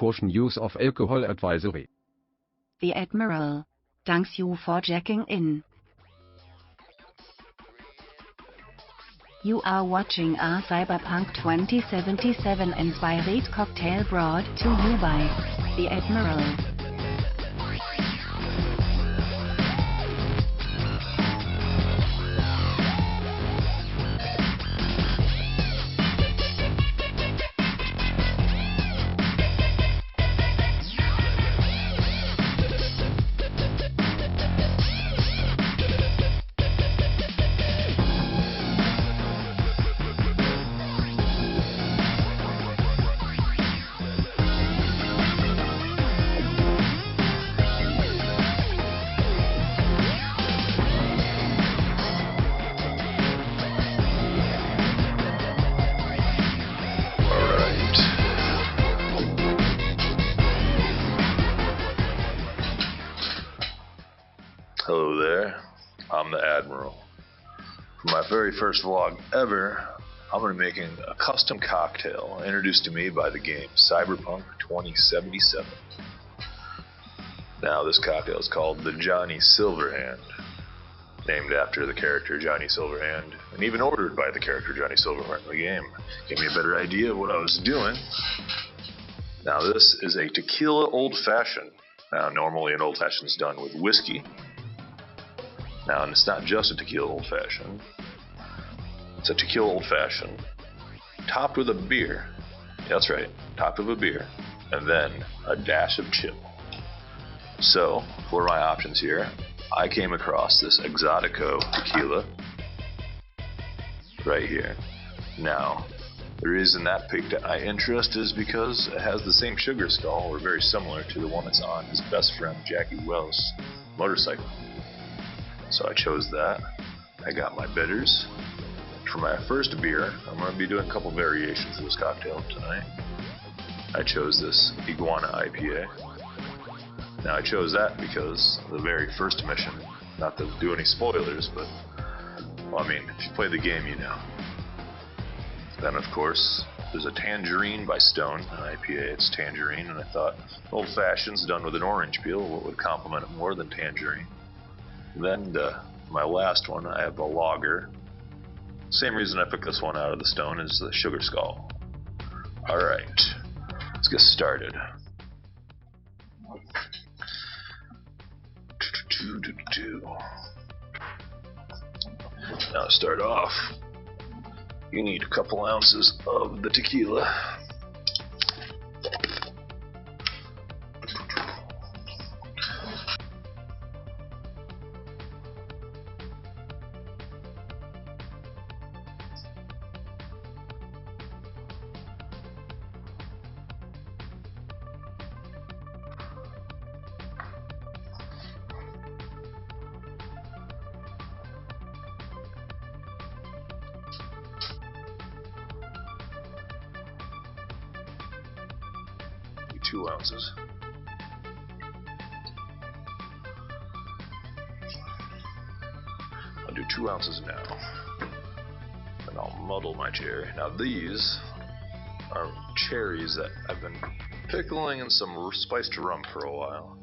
caution use of alcohol advisory. The Admiral thanks you for checking in. You are watching a Cyberpunk 2077 inspired cocktail brought to you by the Admiral. Hello there, I'm the Admiral. For my very first vlog ever, I'm going to be making a custom cocktail introduced to me by the game Cyberpunk 2077. Now this cocktail is called the Johnny Silverhand, named after the character Johnny Silverhand, and even ordered by the character Johnny Silverhand in the game. Gave me a better idea of what I was doing. Now this is a tequila old fashioned. Now normally an old fashioned is done with whiskey. Now, and it's not just a tequila old-fashioned. It's a tequila old-fashioned topped with a beer. Yeah, that's right, topped with a beer. And then a dash of chill. So, for my options here, I came across this Exotico tequila right here. Now, the reason that piqued my interest is because it has the same sugar skull, or very similar to the one that's on his best friend Jackie Wells' motorcycle. So I chose that. I got my bitters. For my first beer, I'm going to be doing a couple variations of this cocktail tonight. I chose this Iguana IPA. Now I chose that because the very first mission, not to do any spoilers, but, well, I mean, if you play the game, you know. Then of course, there's a Tangerine by Stone, an IPA, it's Tangerine, and I thought old fashioned's done with an orange peel, what would complement it more than Tangerine? Then my last one, I have a lager. Same reason I picked this one out of the Stone is the sugar skull. Alright, let's get started. Now to start off, you need a couple ounces of the tequila. Do 2 ounces. I'll do 2 ounces now. And I'll muddle my cherry. Now these are cherries that I've been pickling in some spiced rum for a while.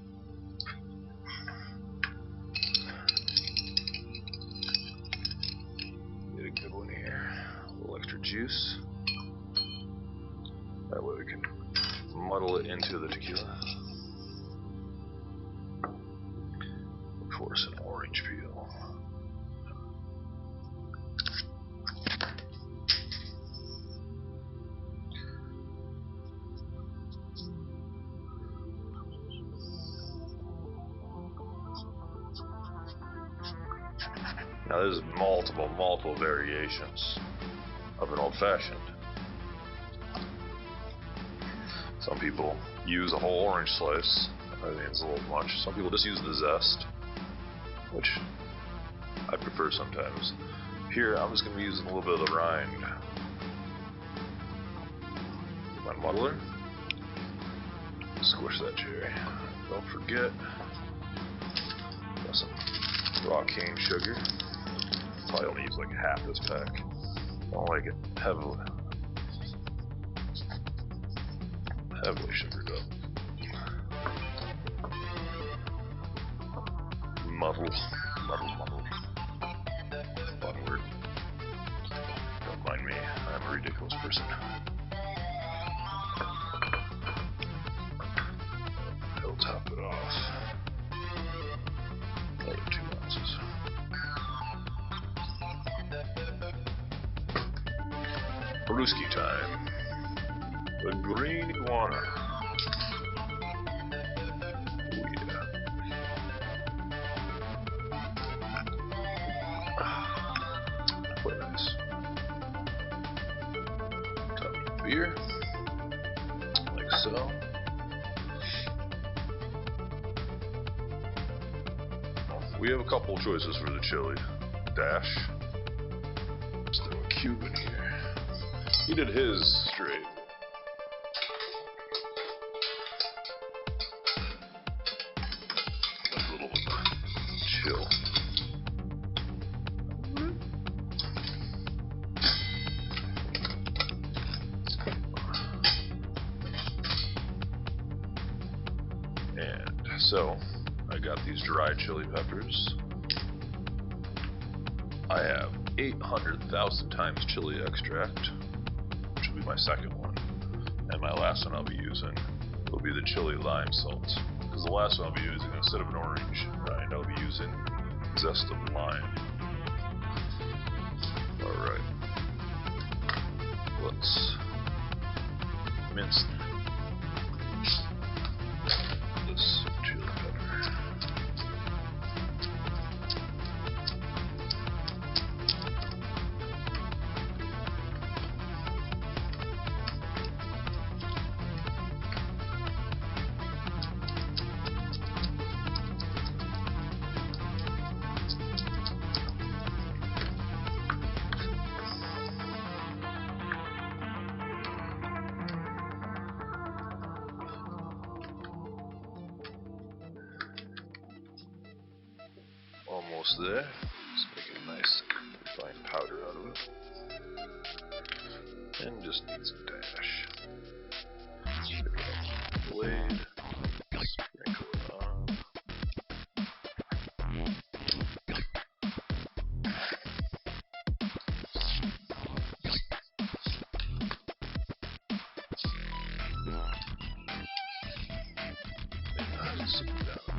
Get a good one here. A little extra juice. That way we can muddle it into the tequila. Of course, an orange peel. Now there's multiple variations of an old-fashioned. Some people use a whole orange slice. I think it's a little much. Some people just use the zest, which I prefer sometimes. Here, I'm just going to be using a little bit of the rind. My muddler. Squish that cherry. Don't forget, got some raw cane sugar. Probably only use like half this pack. Don't like it heavily. Heavily sugared up. Muddle. Fun word. Don't mind me, I'm a ridiculous person. I'll top it off. Another 2 ounces. Brewski time. The green iguana. Oh yeah. Quite nice. Top of the beer. Like so. We have a couple choices for the chili. Dash. Let's throw a cube in here. He did his straight. Like a little chill. And so, I got these dried chili peppers. I have 800,000 times chili extract, which will be my second one. And my last one I'll be using will be the chili lime salt. Because the last one I'll be using, instead of an orange rind, I'll be using zest of lime. Alright. Let's mince this chili pepper. Almost there. Let's make a nice fine powder out of it. And just need some dash. Stick it on the blade. Sprinkle it on. And sit down.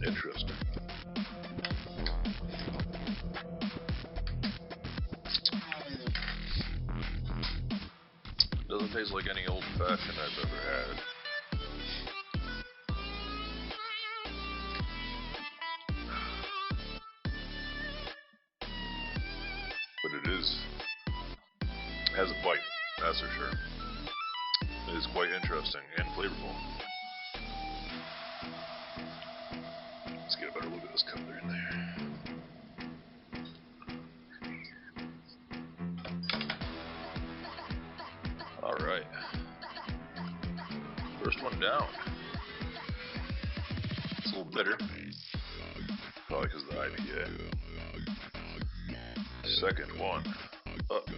Interesting. Doesn't taste like any old fashioned I've ever had. But it has a bite, that's for sure. It is quite interesting and flavorful. Let's get a better look at this color in there. Alright. First one down. It's a little bitter. Probably because of the IPA. Second one up.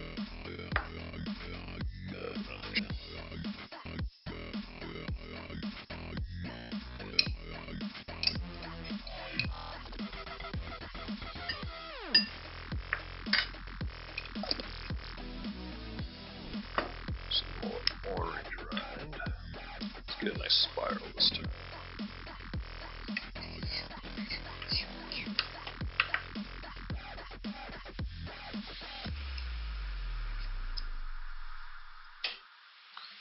Some more orange rind. Let's get a nice spiral this time.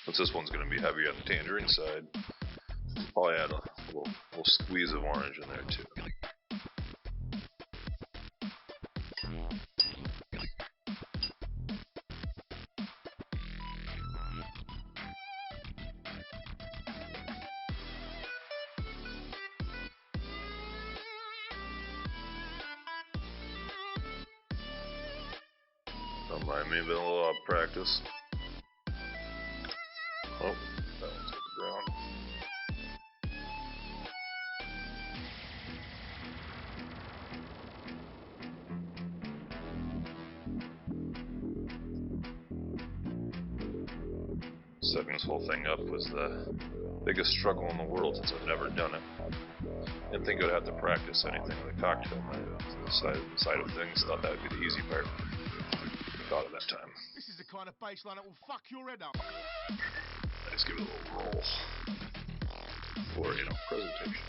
Since this one's going to be heavy on the tangerine side, I'll probably add a little squeeze of orange in there too. Don't mind me, been a little out of practice. Oh, that one's hit the ground. Setting this whole thing up was the biggest struggle in the world since I've never done it. Didn't think I'd have to practice anything with a cocktail side of things. Thought that would be the easy part. Thought of that time. This is the kind of baseline that will fuck your head up. Let's give it a little roll. For, presentation.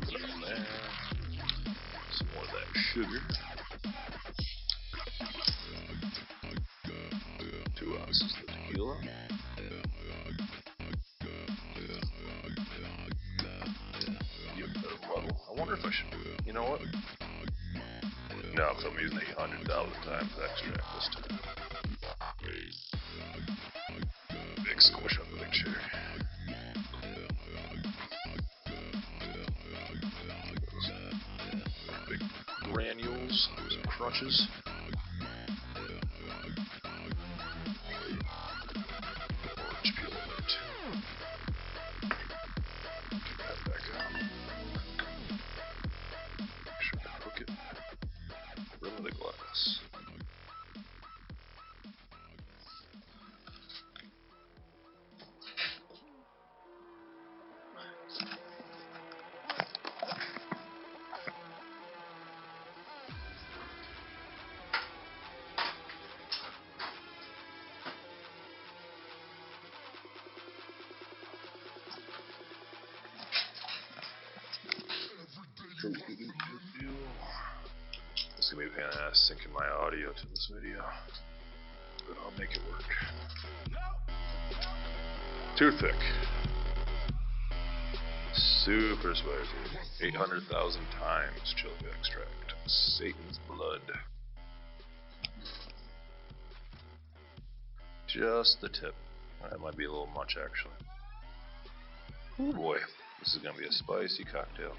Put it on there. Some more of that sugar. 2 ounces of tequila. I wonder if I should. You know what? No, because I'm using 800,000 times extract this time. Big squish on the big cherry. Big granules, some crunches. Orange peel in there too. Get that back out. Make sure to hook it. Rim of the glass. It's gonna be a pain in the ass syncing my audio to this video, but I'll make it work. Toothpick. Super spicy. 800,000 times chili extract. Satan's blood. Just the tip. That might be a little much, actually. Oh boy, this is gonna be a spicy cocktail.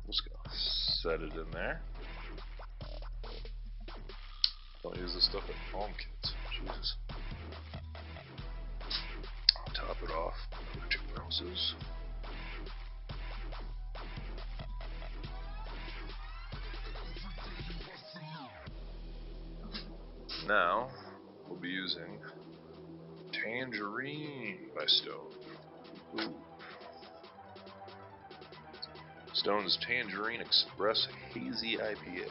Just gonna set it in there. Don't use this stuff at home, kids. Jesus. I'll top it off. Another 2 ounces. Now, we'll be using Tangerine by Stone. Ooh. Stone's Tangerine Express Hazy IPA.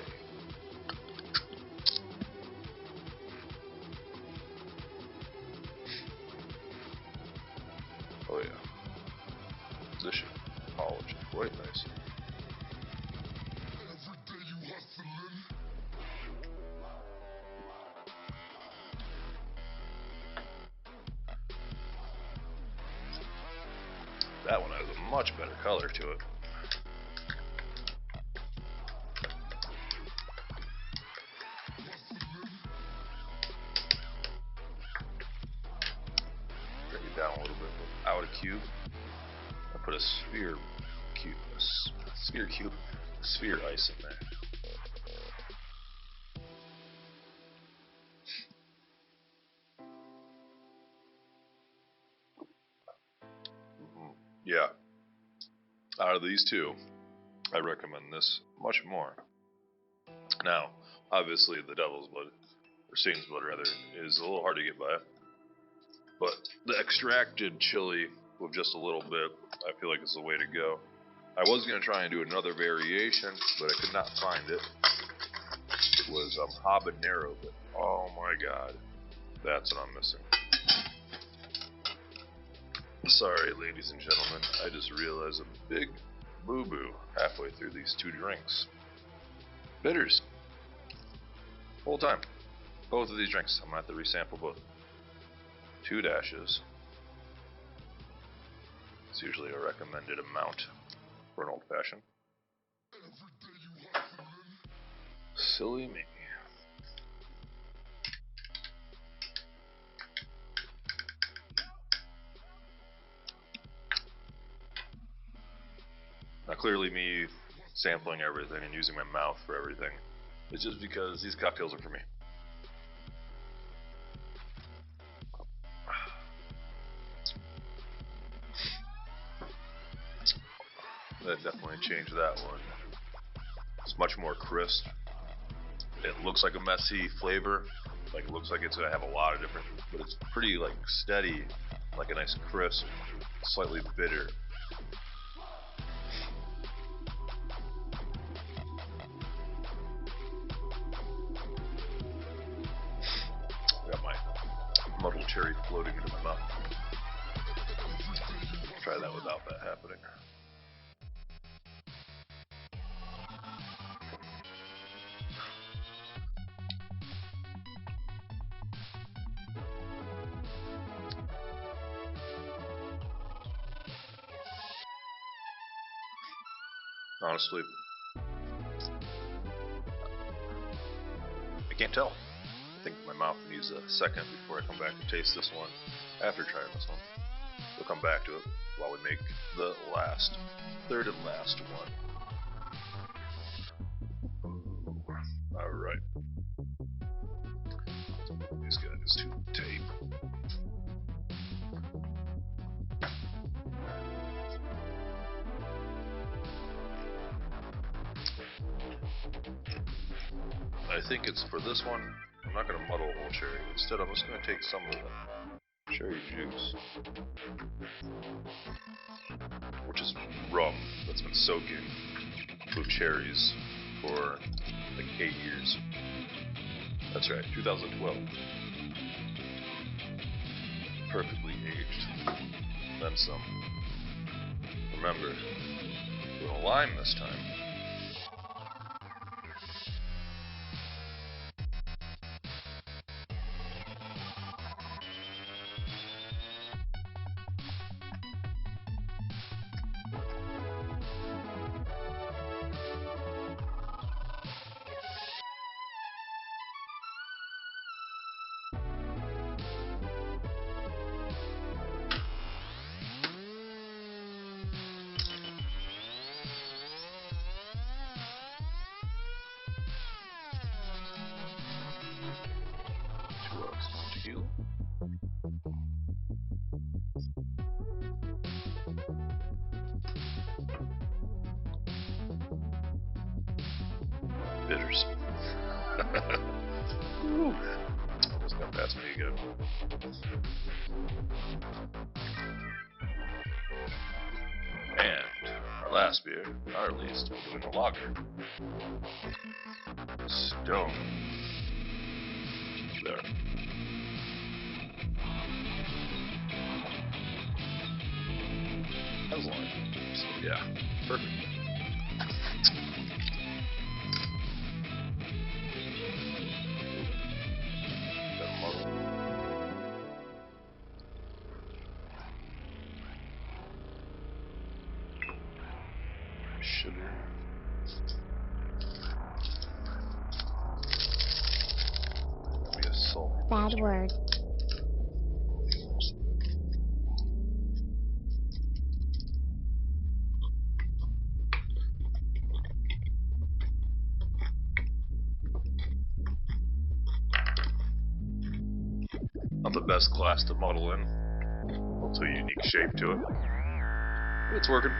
Oh yeah. This should polish it quite nicely. That one has a much better color to it. Bring it down a little bit without a cube. I put a sphere ice in there. Yeah. Out of these two, I recommend this much more. Now, obviously, the Devil's Blood, or Satan's Blood rather, is a little hard to get by. But the extracted chili with just a little bit, I feel like is the way to go. I was going to try and do another variation, but I could not find it. It was habanero, but oh my god, that's what I'm missing. Sorry, ladies and gentlemen, I just realized a big boo-boo halfway through these 2 drinks. Bitters. Whole time. Both of these drinks, I'm going to have to resample both. 2 dashes. It's usually a recommended amount for an old-fashioned. Silly me. Now clearly me sampling everything and using my mouth for everything is just because these cocktails are for me. That definitely changed that one. It's much more crisp. It looks like a messy flavor. Like it looks like it's gonna have a lot of different, but it's pretty like steady, like a nice crisp, slightly bitter. Got my muddled cherry floating into my mouth. Try that without that happening. Honestly, I can't tell. I think my mouth needs a second before I come back and taste this one after trying this one. We'll come back to it while we make the third and last one. Alright. These guys to the tape. I think it's for this one, I'm not going to muddle a whole cherry. Instead, I'm just going to take some of the cherry juice, which is rum that's been soaking with cherries for like 8 years. That's right, 2012. Perfectly aged. Then some. Remember, we're going to lime this time. Bitters. Almost got past me again. And our last beer, our least, we're doing a lager. Stone. There. That was long. So, yeah, perfect. Sugar. Maybe a salt. Bad word. Not the best glass to muddle in. A little too unique shape to it. But it's working.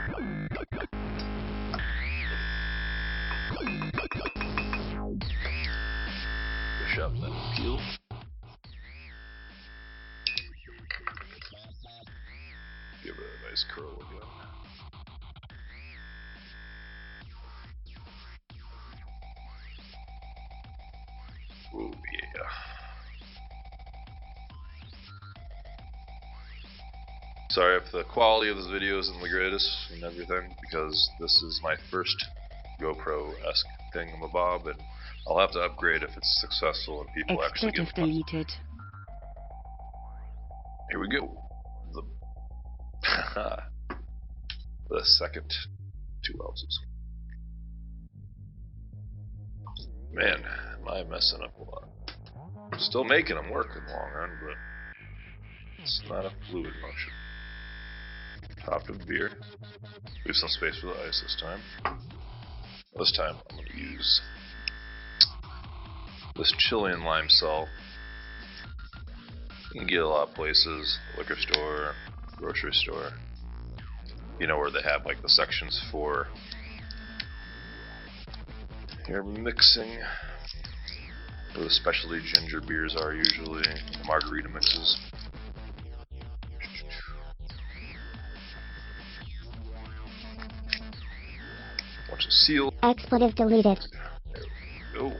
Shove that peel. Give it a nice curl again. Oh yeah. Sorry if the quality of this video isn't the greatest and everything, because this is my first GoPro-esque thingamabob, and I'll have to upgrade if it's successful and people actually Expletive get it. deleted. Here we go. The second 2 ounces. Man, am I messing up a lot. I'm still making them work in the long run, but it's not a fluid motion. Top of the beer. Leave some space for the ice this time. This time I'm going to use this Chilean lime salt. You can get a lot of places, liquor store, grocery store. You know, where they have like the sections for your mixing, where the specialty ginger beers are usually, the margarita mixes. Bunch of seal. Expletive deleted. There we go.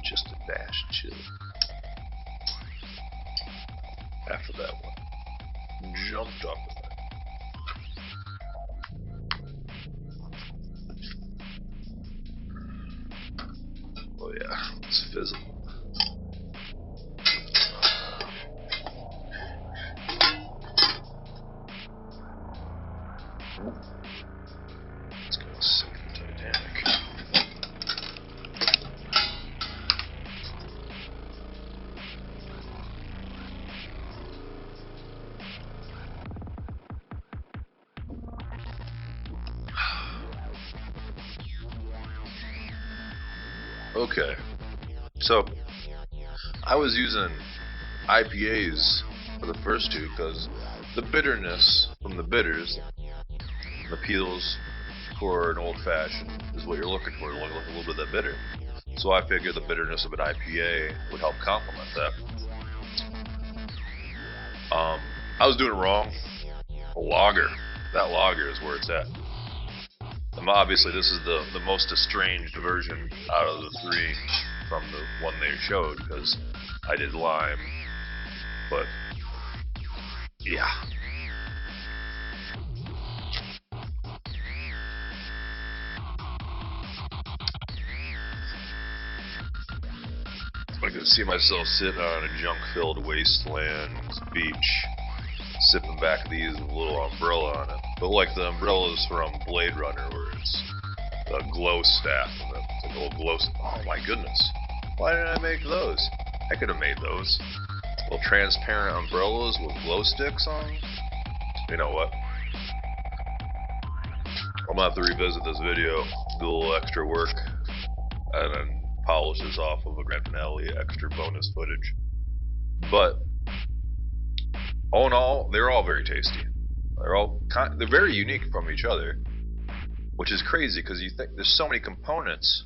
Just a dash of chili. After that one jumped off of that. Oh yeah, let's fizzle. Let's go sink the Titanic. Okay, so I was using IPAs for the first two because the bitterness from the bitters, the peels for an old fashioned is what you're looking for. You're looking for a little bit of that bitter. So I figured the bitterness of an IPA would help complement that. I was doing it wrong. A lager. That lager is where it's at. Obviously, this is the most estranged version out of the three from the one they showed, because I did lime. But, yeah. I could see myself sitting on a junk-filled wasteland beach, sipping back these with a little umbrella on it. But like the umbrellas from Blade Runner, where it's a glow staff. It's like a little glow. Oh my goodness! Why didn't I make those? I could have made those. Little transparent umbrellas with glow sticks on. You know what? I'm gonna have to revisit this video, do a little extra work, and then polish this off of a grand finale extra bonus footage. But all in all, they're all very tasty. They're very unique from each other, which is crazy because you think there's so many components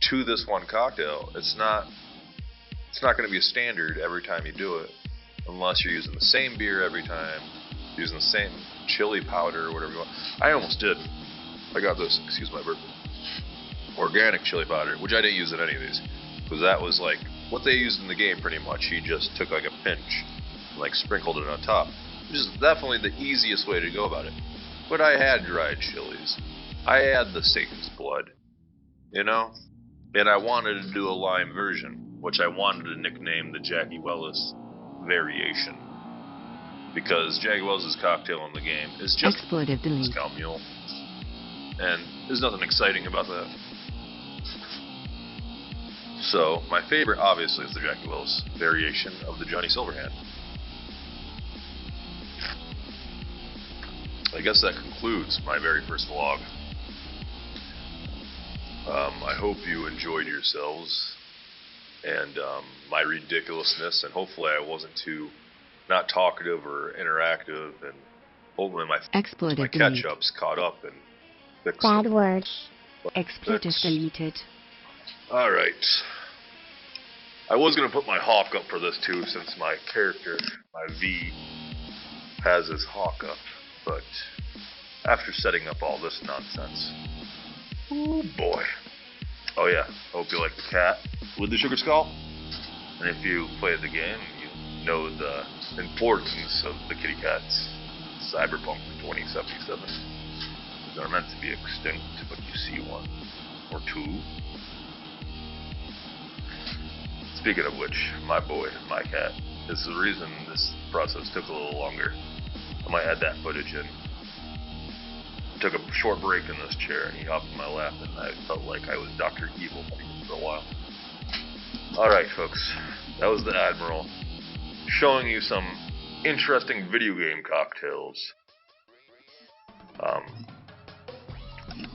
to this one cocktail. It's not going to be a standard every time you do it, unless you're using the same beer every time, using the same chili powder or whatever you want. I almost did. I got this, excuse my burp, organic chili powder, which I didn't use in any of these, because that was like what they used in the game pretty much. He just took like a pinch, and like sprinkled it on top, which is definitely the easiest way to go about it. But I had dried chilies. I had the Satan's blood, you know? And I wanted to do a lime version, which I wanted to nickname the Jackie Wellis variation. Because Jackie Wellis' cocktail in the game is just Expletive delete. Moscow Mule. And there's nothing exciting about that. So, my favorite, obviously, is the Jackie Wellis variation of the Johnny Silverhand. I guess that concludes my very first vlog. I hope you enjoyed yourselves and my ridiculousness, and hopefully I wasn't too not talkative or interactive, and hopefully my catch-ups caught up and fixed Bad them. words. Expletive deleted. Alright. I was going to put my hawk up for this too, since my character, my V, has his hawk up. But after setting up all this nonsense, oh boy. Oh yeah, hope you like the cat with the sugar skull. And if you played the game, you know the importance of the kitty cats. Cyberpunk 2077. They're meant to be extinct, but you see one or two. Speaking of which, my boy, my cat, is the reason this process took a little longer. I might add that footage in. I took a short break in this chair, and he hopped in my lap, and I felt like I was Dr. Evil for a while. Alright, folks, that was the Admiral, showing you some interesting video game cocktails.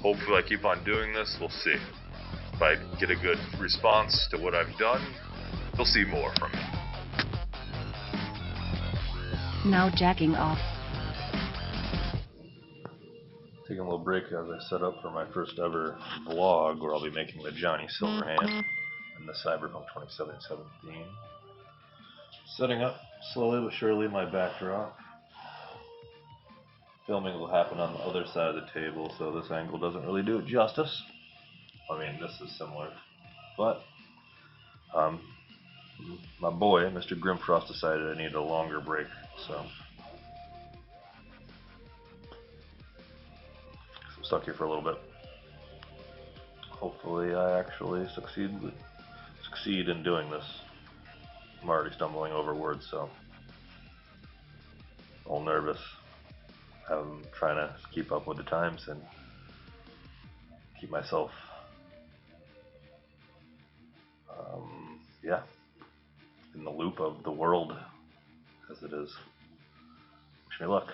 Hopefully I keep on doing this, we'll see. If I get a good response to what I've done, you'll see more from me. Now jacking off. Taking a little break as I set up for my first ever vlog where I'll be making the Johnny Silverhand and the Cyberpunk 2077 theme. Setting up slowly but surely my backdrop. Filming will happen on the other side of the table, so this angle doesn't really do it justice. I mean, this is similar, but my boy, Mr. Grimfrost, decided I needed a longer break, so I'm stuck here for a little bit. Hopefully I actually succeed in doing this. I'm already stumbling over words, so I'm a little nervous. I'm trying to keep up with the times and keep myself, in the loop of the world as it is. Wish me luck.